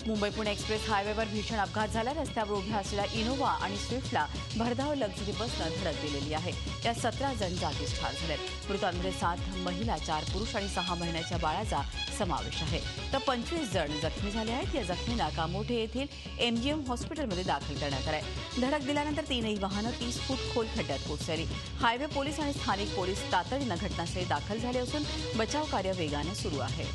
Mumbai Pune express हायवेवर भीषण अपघात झाला। रस्त्यावर उभ्या असलेल्या इनोव्हा आणि स्विफ्टला भरधाव लक्झरी बसनं धडक दिलेली आहे। या 17 जण जागीच ठार झालेत। मृतांमध्ये 7 महिला, 4 पुरुष आणि 6 महिन्याच्या बाळाचा समावेश आहे। तर 25 जण जखमी झाले आहेत। या जखमींना कामोठे येथील एमजीएम हॉस्पिटलमध्ये दाखल करण्यात आले। धडक दिल्यानंतर 3 वाहनं 30 फूट खोल खड्ड्यात कोसळली। हायवे पोलीस आणि स्थानिक पोलीस तातडीनं घटनास्थळी दाखल झाले असून बचाव कार्य वेगानं सुरू आहे।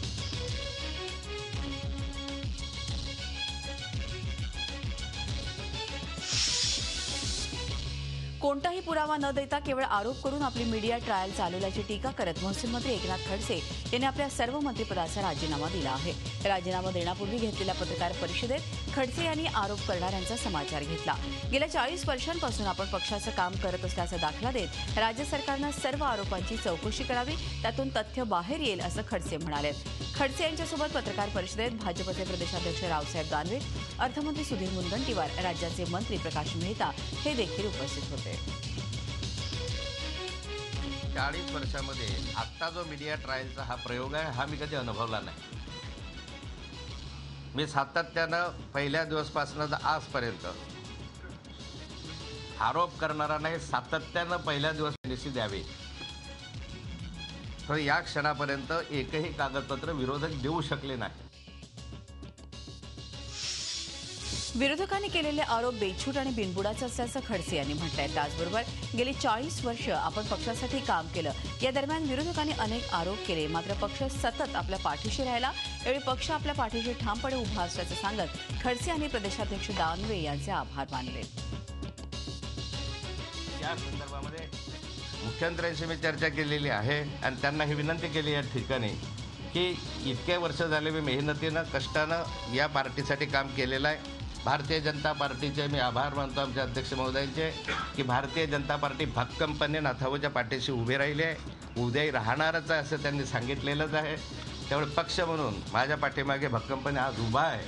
कोणताही पुरावा न देता केवळ आरोप करून आपली मीडिया ट्रायल चालवल्याची टीका करत महसूल मंत्री एकनाथ खडसे यांनी आपल्या सर्व मंत्रिपदाचा राजीनामा दिला आहे। राजीनामा देण्यापूर्वी घेतलेल्या पत्रकार परिषदेत खडसे यांनी आरोप करणाऱ्यांचा समाचार घेतला। गेल्या 40 वर्षांपासून आपण पक्षाचं काम करत असल्याचा दाखला देत राज्य सरकारनं सर्व आरोपांची चौकशी करावी, त्यातून तथ्य बाहेर येईल असं खडसे म्हणाले। खडसे यांच्यासोबत पत्रकार परिषदेत भाजपचे प्रदेशाध्यक्ष रावसाहेब दानवे, अर्थमंत्री सुधीर मुनगंटीवार, राज्याचे मंत्री प्रकाश मेहता हे देखील उपस्थित होते। 40 वर्षामध्ये आत्ता जो मीडिया ट्रायलचा हा प्रयोग आहे हा मी कधी अनुभवला नाही। मी सातत्यानं पहिल्या दिवसपासून आजपर्यंत आरोप करणारा नाही, सातत्यानं पहिल्या दिवस निश्चित द्यावे, तर या क्षणापर्यंत एकही कागदपत्र विरोधक देऊ शकले नाही। विरोधकांनी केलेले आरोप बेछूट आणि बिनबुडाचे असल्याचं खडसे यांनी म्हटलंय। त्याचबरोबर गेली 40 वर्ष आपण पक्षासाठी काम केलं। या दरम्यान विरोधकांनी अनेक आरोप केले, मात्र पक्ष सतत आपल्या पाठीशी राहिला। यावेळी पक्ष आपल्या पाठीशी ठामपणे उभा असल्याचं सांगत खडसे यांनी प्रदेशाध्यक्ष दानवे यांचे आभार मानले। या संदर्भामध्ये मुख्यमंत्र्यांशी मी चर्चा केलेली आहे आणि त्यांना ही विनंती केली या ठिकाणी की इतके वर्ष झाले मी मेहनतीनं कष्टानं या पार्टीसाठी काम केलेलं आहे। भारतीय जनता पार्टीचे मी आभार मानतो आमच्या अध्यक्ष महोदयांचे की भारतीय जनता पार्टी भक्कमपणे नाथाभाऊच्या पाठीशी उभी राहिली आहे, उद्याही राहणारच आहे असं त्यांनी सांगितलेलंच आहे। त्यामुळे पक्ष म्हणून माझ्या पाठीमागे भक्कमपणे आज उभा आहे।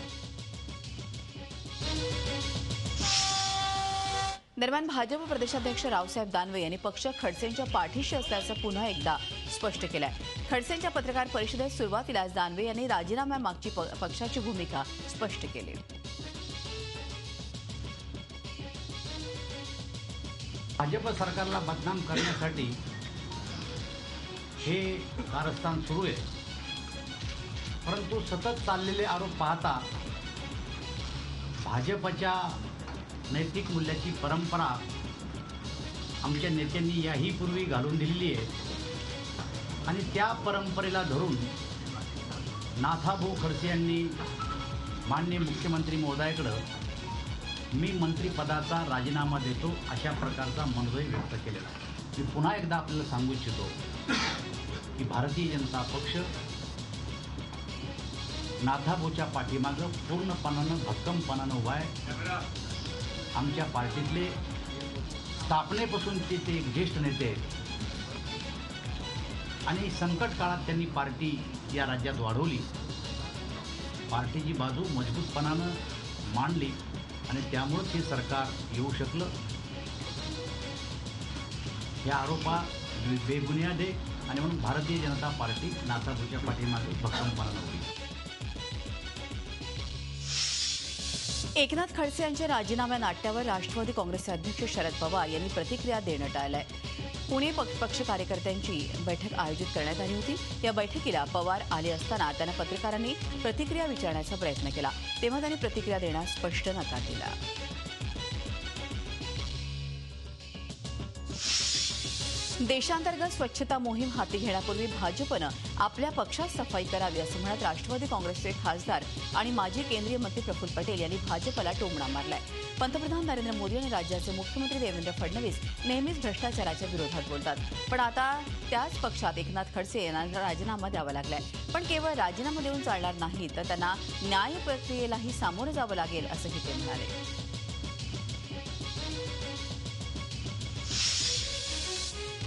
दरम्यान भाजप प्रदेशाध्यक्ष रावसाहेब दानवे यांनी पक्ष खडसेंच्या पाठीशी असल्याचं पुन्हा एकदा स्पष्ट केलंय। खडसेंच्या पत्रकार परिषदेत सुरुवातीलाच दानवे यांनी राजीनाम्यामागची पक्षाची भूमिका स्पष्ट केली। भाजप सरकारला बदनाम करण्यासाठी हे कारस्थान सुरू आहे, परंतु सतत चाललेले आरोप पाहता भाजपच्या नैतिक मूल्याची परंपरा आमच्या नेत्यांनी याही पूर्वी घालून दिलेली आहे आणि त्या परंपरेला धरून नाथाभाऊ खडसे यांनी माननीय मुख्यमंत्री महोदयाकडे मी मंत्रिपदाचा राजीनामा देतो अशा प्रकारचा मनोदय व्यक्त केलेला आहे। मी पुन्हा एकदा आपल्याला सांगू इच्छितो की भारतीय जनता पक्ष नाथाभाऊच्या पाठीमागं पूर्णपणानं भक्कमपणानं उभा आहे। आमच्या पार्टीतले स्थापनेपासूनचे ते एक ज्येष्ठ नेते आहेत आणि संकट काळात त्यांनी पार्टी या राज्यात वाढवली, पार्टीची बाजू मजबूतपणानं मांडली आणि त्यामुळेच हे सरकार येऊ शकलं। या आरोपा बेबुनियाद आहे आणि म्हणून भारतीय जनता पार्टी नाथाभाऊच्या पाठीमागे भक्कमपणानं उभी। एकनाथ खडसे यांच्या राजीनाम्या नाट्यावर राष्ट्रवादी काँग्रेसचे अध्यक्ष शरद पवार यांनी प्रतिक्रिया देणं टाळलंय। पुणे पक्ष कार्यकर्त्यांची बैठक आयोजित करण्यात आली होती। या बैठकीला पवार आले असताना त्यांना पत्रकारांनी प्रतिक्रिया विचारण्याचा प्रयत्न केला, तेव्हा त्यांनी प्रतिक्रिया देण्यास स्पष्ट नकार दिला। देशांतर्गत स्वच्छता मोहीम हाती घेण्यापूर्वी भाजपनं आपल्या पक्षात सफाई करावी असं म्हणत राष्ट्रवादी काँग्रेसचे खासदार आणि माजी केंद्रीय मंत्री प्रफुल्ल पटेल यांनी भाजपला टोमणा मारलाय। पंतप्रधान नरेंद्र मोदी आणि राज्याचे मुख्यमंत्री देवेंद्र फडणवीस नेहमीच भ्रष्टाचाराच्या विरोधात बोलतात, पण आता त्याच पक्षात एकनाथ खडसे यांना राजीनामा द्यावा लागलाय। पण केवळ राजीनामा देऊन चालणार नाही, तर त्यांना न्याय प्रक्रियेलाही सामोरं जावं लागेल असंही ते म्हणाले।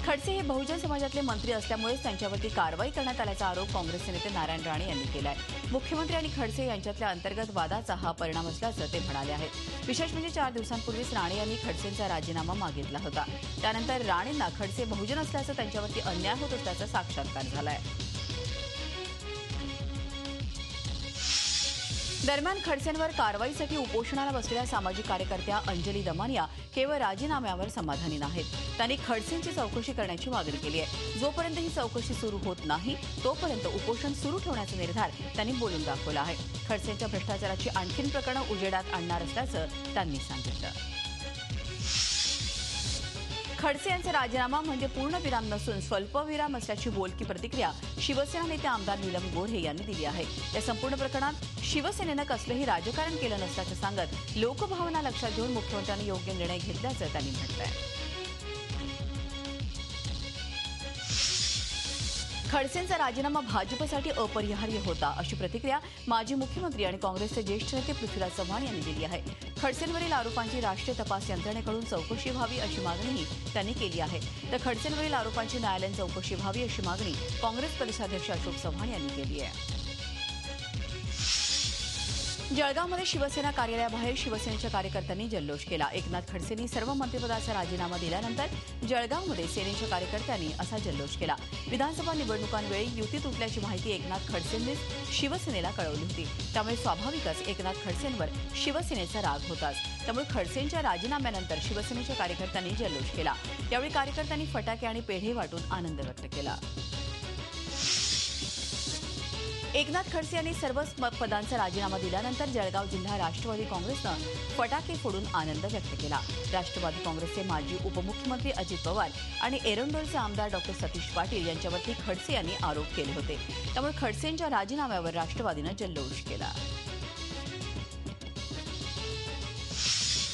खडसे हे बहुजन समाजातले मंत्री असल्यामुळेच त्यांच्यावरती कारवाई करण्यात आल्याचा आरोप काँग्रेसचे नेते नारायण राणे यांनी केलाय। मुख्यमंत्री आणि खडसे यांच्यातल्या अंतर्गत वादाचा हा परिणाम असल्याचं ते म्हणाले आहेत। विशेष म्हणजे 4 दिवसांपूर्वीच राणे यांनी खडसेंचा राजीनामा मागितला होता। त्यानंतर राणेंना खडसे बहुजन असल्याचं त्यांच्यावरती अन्याय होत असल्याचा साक्षात्कार झालाय। दरम्यान खडसेंवर कारवाईसाठी उपोषणाला बसलेल्या सामाजिक कार्यकर्त्या अंजली दमानिया केवळ राजीनाम्यावर समाधानी नाहीत. त्यांनी खडसेंची चौकशी करण्याची मागणी केली आहे. जोपर्यंत ही चौकशी सुरू होत नाही तोपर्यंत उपोषण सुरू ठेवण्याचा निर्धार त्यांनी बोलून दाखवला आहे. खडसेंच्या भ्रष्टाचाराची आणखीन प्रकरणं उजेडात आणणार असल्याचं त्यांनी सांगितलं. खडसे यांचा राजीनामा म्हणजे पूर्णविराम नसून स्वल्पविराम असल्याची बोलकी प्रतिक्रिया शिवसेना नेते आमदार नीलम गोऱ्हे यांनी दिली आहे. या संपूर्ण प्रकरणात शिवसेनेनं कसलंही राजकारण केलं नसल्याचं सांगत लोकभावना लक्षात घेऊन मुख्यमंत्र्यांनी योग्य निर्णय घेतल्याचं त्यांनी म्हटलंय. खडसेंचा राजीनामा भाजपसाठी अपरिहार्य होता अशी प्रतिक्रिया माजी मुख्यमंत्री आणि काँग्रेसचे ज्येष्ठ नेते पृथ्वीराज चव्हाण यांनी दिली आहे. खडसेंवरील आरोपांची राष्ट्रीय तपास यंत्रणेकडून चौकशी व्हावी अशी मागणीही त्यांनी केली आहे. तर खडसेंवरील आरोपांची न्यायालयीन चौकशी व्हावी अशी मागणी काँग्रेस प्रदेशाध्यक्ष अशोक चव्हाण यांनी केली आहे. जळगावमध्ये शिवसेना कार्यालयाबाहेर शिवसेनेच्या कार्यकर्त्यांनी जल्लोष केला. एकनाथ खडसेंनी सर्व मंत्रिपदाचा राजीनामा दिल्यानंतर जळगावमध्ये सेनेच्या कार्यकर्त्यांनी असा जल्लोष केला. विधानसभा निवडणुकांवेळी युती तुटल्याची माहिती एकनाथ खडसेंनीच शिवसेनेला कळवली होती. त्यामुळे स्वाभाविकच एकनाथ खडसेंवर शिवसेनेचा राग होताच. त्यामुळे खडसेंच्या राजीनाम्यानंतर शिवसेनेच्या कार्यकर्त्यांनी जल्लोष केला. यावेळी कार्यकर्त्यांनी फटाके आणि पेढे वाटून आनंद व्यक्त केला. एकनाथ खडसे यांनी सर्वच पदांचा राजीनामा दिल्यानंतर जळगाव जिल्हा राष्ट्रवादी काँग्रेसनं फटाके फोडून आनंद व्यक्त केला. राष्ट्रवादी काँग्रेसचे माजी उपमुख्यमंत्री अजित पवार आणि एरंडोलचे आमदार डॉक्टर सतीश पाटील यांच्यावरती खडसे यांनी आरोप केले होते. त्यामुळे खडसेंच्या राजीनाम्यावर राष्ट्रवादीनं जल्लोष केला.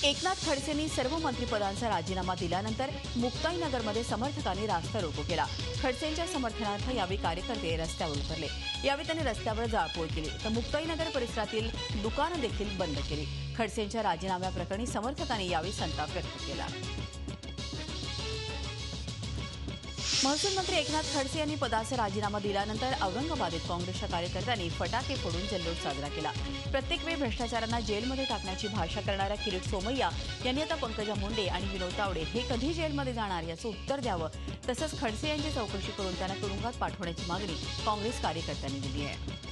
एकनाथ खडसेंनी सर्व मंत्रिपदांचा राजीनामा दिल्यानंतर मुक्ताईनगरमध्ये समर्थकांनी रास्ता रोको केला. खडसेंच्या समर्थनार्थ यावेळी कार्यकर्ते रस्त्यावर उतरले. यावेळी त्यांनी रस्त्यावर जाळपोळ केली तर मुक्ताईनगर परिसरातील दुकानं देखील बंद केली. खडसेंच्या राजीनाम्याप्रकरणी समर्थकांनी यावेळी संताप व्यक्त केला. महसूल मंत्री एकनाथ खडसे यांनी पदाचा राजीनामा दिल्यानंतर औरंगाबादेत काँग्रेसच्या कार्यकर्त्यांनी फटाके फोडून जल्लोष साजरा केला. प्रत्येक वेळी भ्रष्टाचारांना जेलमध्ये टाकण्याची भाषा करणाऱ्या किरीट सोमय्या यांनी आता पंकजा मुंडे आणि विनोद तावडे हे कधी जेलमध्ये जाणार याचं उत्तर द्यावं. तसंच खडसे यांची चौकशी करून त्यांना तुरुंगात पाठवण्याची मागणी काँग्रेस कार्यकर्त्यांनी दिली आहे.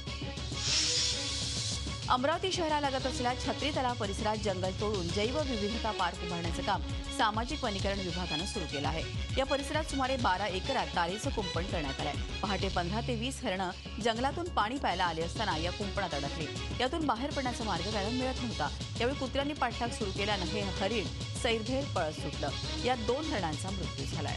अमरावती शहरालगत असलेल्या छत्री तलाव परिसरात जंगल तोडून जैवविविधता पार्क उभारण्याचं काम सामाजिक वनीकरण विभागानं सुरू केलं आहे. या परिसरात सुमारे 12 एकरात तारेचं कुंपण करण्यात आलंय. पहाटे 15 ते 20 हरणं जंगलातून पाणी प्यायला आले असताना या कुंपणात अडकली. यातून बाहेर पडण्याचा मार्ग त्यांना मिळत नव्हता. यावेळी कुत्र्यांनी पाठलाग सुरू केल्यानं हे हरीण सैरभैर पळत सुटलं. यात 2 हरणांचा मृत्यू झालाय.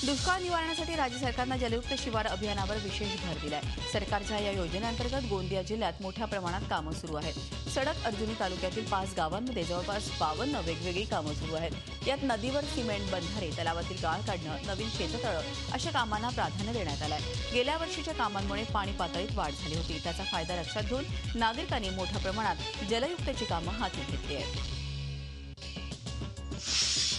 दुष्काळ निवारणासाठी राज्य सरकारनं जलयुक्त शिवार अभियानावर विशेष भर दिलाय. सरकारच्या या योजनेअंतर्गत गोंदिया जिल्ह्यात मोठ्या प्रमाणात कामं सुरू आहेत. सडक अर्जुनी तालुक्यातील 5 गावांमध्ये जवळपास 52 वेगवेगळी कामं सुरू आहेत. यात नदीवर सिमेंट बंधारे, तलावातील गाळ काढणं, नवीन शेततळं अशा कामांना प्राधान्य देण्यात आलंय. गेल्या वर्षीच्या कामांमुळे पाणी पातळीत वाढ झाली होती. त्याचा फायदा लक्षात घेऊन नागरिकांनी मोठ्या प्रमाणात जलयुक्तची कामं हाती घेतली आहेत.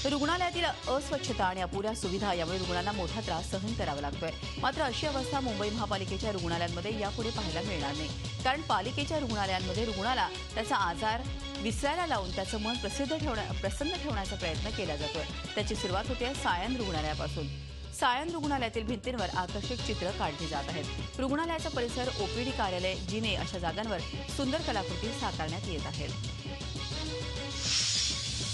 रुग्णालयातील अस्वच्छता आणि अपुऱ्या सुविधा यामुळे रुग्णांना मोठा त्रास सहन करावा लागतोय. मात्र अशी अवस्था मुंबई महापालिकेच्या रुग्णालयांमध्ये यापुढे पाहायला मिळणार नाही. कारण पालिकेच्या रुग्णालयांमध्ये रुग्णाला त्याचा आजार विसरायला लावून त्याचं मन प्रसन्न ठेवण्याचा प्रयत्न केला जातोय. त्याची सुरुवात होते सायन रुग्णालयापासून. सायन रुग्णालयातील भिंतींवर आकर्षक चित्र काढली जात आहेत. रुग्णालयाचा परिसर, ओपीडी कार्यालय, जिने अशा जागांवर सुंदर कलाकृती साकारण्यात येत आहेत.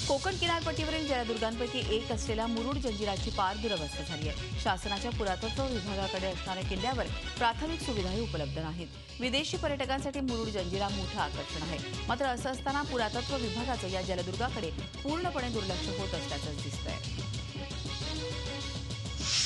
कोकण किनारपट्टीवरील जलदुर्गांपैकी एक असलेल्या मुरुड जंजिराची पार दुरवस्था झाली आहे. शासनाच्या पुरातत्व विभागाकडे असणाऱ्या किल्ल्यावर प्राथमिक सुविधाही उपलब्ध नाहीत. विदेशी पर्यटकांसाठी मुरुड जंजिरा मोठं आकर्षण आहे. मात्र असं असताना पुरातत्व विभागाचं या जलदुर्गाकडे पूर्णपणे दुर्लक्ष होत असल्याचंच दिसतंय.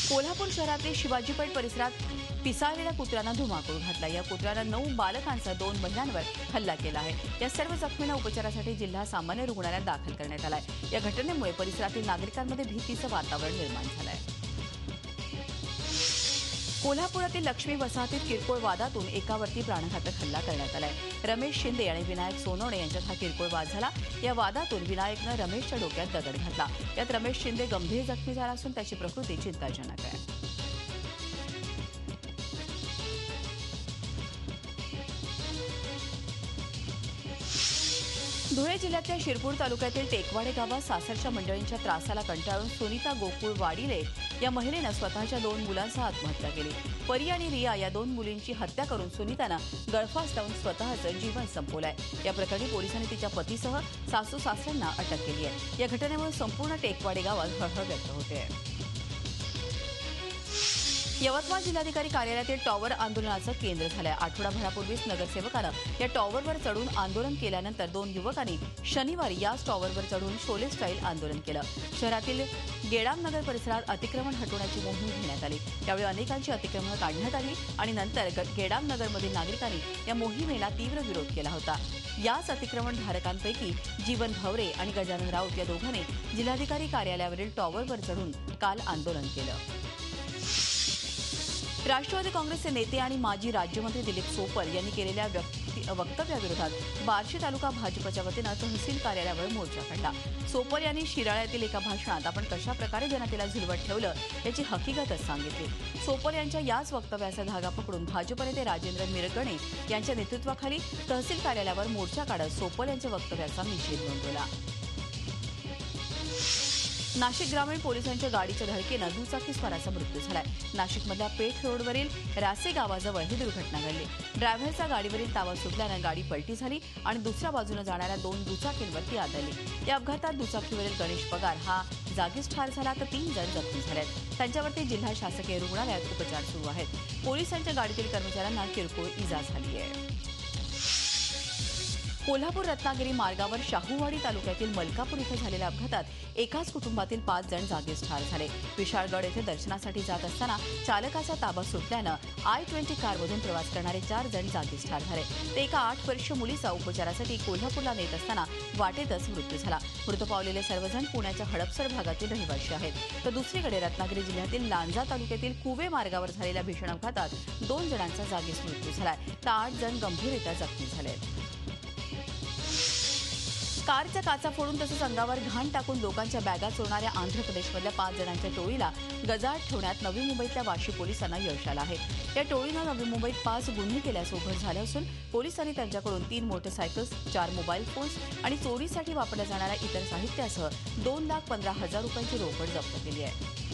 कोल्हापूर शिवाजीपेठ परिसरात परिसरात पिसाळलेल्या कुत्र्यानं धुमाकूळ घातला. या कुत्र्यानं 9 बालकांचा 2 महिलांवर हल्ला केला आहे. या सर्व जखमींना उपचारासाठी जिल्हा सामान्य रुग्णालयात दाखल करण्यात आलाय. या घटनेमुळे परिसरातील नागरिकांमध्ये भीतीचं वातावरण निर्माण झालंय. कोल्हापुरातील लक्ष्मी वसाहतीत किरकोळ वादातून एकावरती प्राणघातक हल्ला करण्यात आलाय. रमेश शिंदे आणि विनायक सोनवणे यांच्यात हा किरकोळ वाद झाला. या वादातून विनायकनं रमेशच्या डोक्यात दगड घातला. यात रमेश शिंदे गंभीर जखमी झाला असून त्याची प्रकृती चिंताजनक आहे. धुळे जिल्ह्यातल्या शिरपूर तालुक्यातील टेकवाडे गावात सासरच्या मंडळींच्या त्रासाला कंटाळून सुनीता गोकुळ वाडीले या महिलेनं स्वतःच्या 2 मुलांसह आत्महत्या केली. परी आणि रिया या 2 मुलींची हत्या करून सुनीतानं गळफास लावून स्वतःचं जीवन संपवलंय. या प्रकरणी पोलिसांनी तिच्या पतीसह सासू सासऱ्यांना अटक केली आहे. या घटनेमुळे संपूर्ण टेकवाडे गावात हळहळ व्यक्त होते. यवतमाळ जिल्हाधिकारी कार्यालयातील टॉवर आंदोलनाचं केंद्र झालंय. आठवडाभरापूर्वीच नगरसेवकानं या टॉवरवर चढून आंदोलन केल्यानंतर 2 युवकांनी शनिवारी याच टॉवरवर चढून शोले स्टाईल आंदोलन केलं. शहरातील गेडामनगर परिसरात अतिक्रमण हटवण्याची मोहीम घेण्यात आली. यावेळी अनेकांची अतिक्रमणं काढण्यात आली आणि नंतर गेडामनगरमधील नागरिकांनी या मोहिमेला तीव्र विरोध केला होता. याच अतिक्रमणधारकांपैकी जीवन भवरे आणि गजानन राऊत या दोघांनी जिल्हाधिकारी कार्यालयावरील टॉवरवर चढून काल आंदोलन केलं. राष्ट्रवादी काँग्रेसचे नेते आणि माजी राज्यमंत्री दिलीप सोपल यांनी केलेल्या वक्तव्याविरोधात बार्शी तालुका भाजपच्या वतीनं तहसील कार्यालयावर मोर्चा काढला. सोपल यांनी शिराळ्यातील एका भाषणात आपण कशा प्रकारे जनतेला झुलवत ठेवलं याची हकीकतच सांगितली. सोपल यांच्या याच वक्तव्याचा धागा पकडून भाजप नेते राजेंद्र मिरगणे यांच्या नेतृत्वाखाली तहसील कार्यालयावर मोर्चा काढत सोपल यांच्या वक्तव्याचा निषेध नोंदवला. नाशिक ग्रामीण पोलिसांच्या गाडीच्या धडकेनं दुचाकीस्वाराचा मृत्यू झालाय. नाशिकमधल्या पेठ रोडवरील रासे गावाजवळ ही दुर्घटना घडली. ड्रायव्हरचा गाडीवरील ताबा सुटल्यानं गाडी पलटी झाली आणि दुसऱ्या बाजूनं जाणाऱ्या 2 दुचाकींवरती आदळली. या अपघातात दुचाकीवरील गणेश पगार हा जागीच ठार झाला तर 3 जण जखमी झालेत. त्यांच्यावरती जिल्हा शासकीय रुग्णालयात उपचार सुरू आहेत. पोलिसांच्या गाडीतील कर्मचाऱ्यांना किरकोळ इजा झाली आहे. कोल्हापूर रत्नागिरी मार्गावर शाहूवाडी तालुक्यातील मलकापूर इथं झालेल्या अपघातात एकाच कुटुंबातील 5 जण जागीच ठार झाले. विशाळगड येथे दर्शनासाठी जात असताना चालकाचा ताबा सुटल्यानं I-20 कारमधून प्रवास करणारे 4 जण जागीच ठार झाले. ते एका 8 वर्षीय मुलीचा उपचारासाठी कोल्हापूरला नेत असताना वाटेतच मृत्यू झाला. मृत पावलेले सर्वजण पुण्याच्या हडपसर भागातील रहिवासी आहेत. तर दुसरीकडे रत्नागिरी जिल्ह्यातील लांजा तालुक्यातील कुवे मार्गावर झालेल्या भीषण अपघातात 2 जणांचा जागीच मृत्यू झालाय तर 8 जण गंभीररित्या जखमी झाले. कारच्या काचा फोडून तसंच अंगावर घाण टाकून लोकांच्या बॅगा चोरणाऱ्या आंध्र प्रदेशमधल्या 5 जणांच्या टोळीला गजाआड ठेवण्यात नवी मुंबईतल्या वाशी पोलिसांना यश आलं आहे. या टोळीनं नवी मुंबईत 5 गुन्हे केल्याचं उघड झालं असून पोलिसांनी त्यांच्याकडून 3 मोटरसायकल्स, 4 मोबाईल फोन्स आणि चोरीसाठी वापरल्या जाणाऱ्या इतर साहित्यासह 2,15,000 रुपयांची रोकड जप्त केली आहे.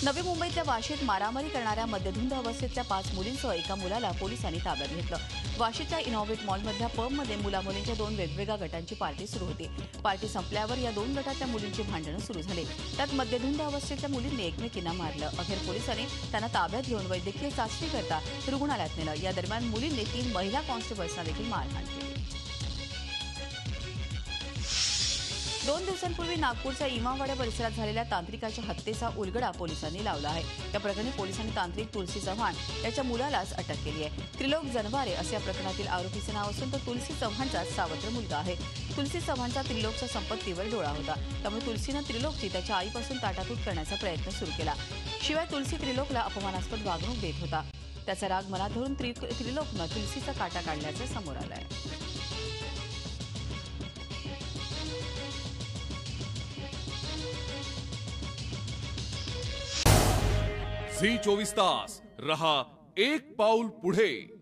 नवी मुंबईतल्या वाशीत मारामारी करणाऱ्या मद्यधुंद अवस्थेतल्या 5 मुलींसह एका मुलाला पोलिसांनी ताब्यात घेतलं. वाशीच्या इनोव्हेट मॉलमधल्या पबमध्ये मुला-मुलींच्या 2 वेगवेगळ्या गटांची पार्टी सुरू होती. पार्टी संपल्यावर या 2 गटातल्या मुलींची भांडणं सुरू झाली. त्यात मद्यधुंद अवस्थेतल्या मुलींनी एकमेकींना मारलं. अखेर पोलिसांनी त्यांना ताब्यात घेऊन वैद्यकीय चाचणीकरता रुग्णालयात नेलं. या दरम्यान मुलींनी 3 महिला कॉन्स्टेबल्सना देखील मारहाण केली. 2 दिवसांपूर्वी नागपूरच्या इमामवाडा परिसरात झालेल्या तांत्रिकाच्या हत्येचा उलगडा पोलिसांनी लावला आहे. या प्रकरणी पोलिसांनी तांत्रिक तुलसी चव्हाण याच्या मुलालाच अटक केली आहे. त्रिलोक जनवारे असे या प्रकरणातील आरोपीचे नाव असून तो तुलसी चव्हाणचा सावत्र मुलगा आहे. तुलसी चव्हाणचा त्रिलोकच्या संपत्तीवर डोळा होता. त्यामुळे तुलसीनं त्रिलोकची त्याच्या आईपासून ताटातूट करण्याचा प्रयत्न सुरू केला. शिवाय तुलसी त्रिलोकला अपमानास्पद वागणूक देत होता. त्याचा राग मनात धरून त्रिलोकनं तुलसीचा काटा काढल्याचं समोर आलं आहे. झी 24 तास रहा एक पाऊल पुढे.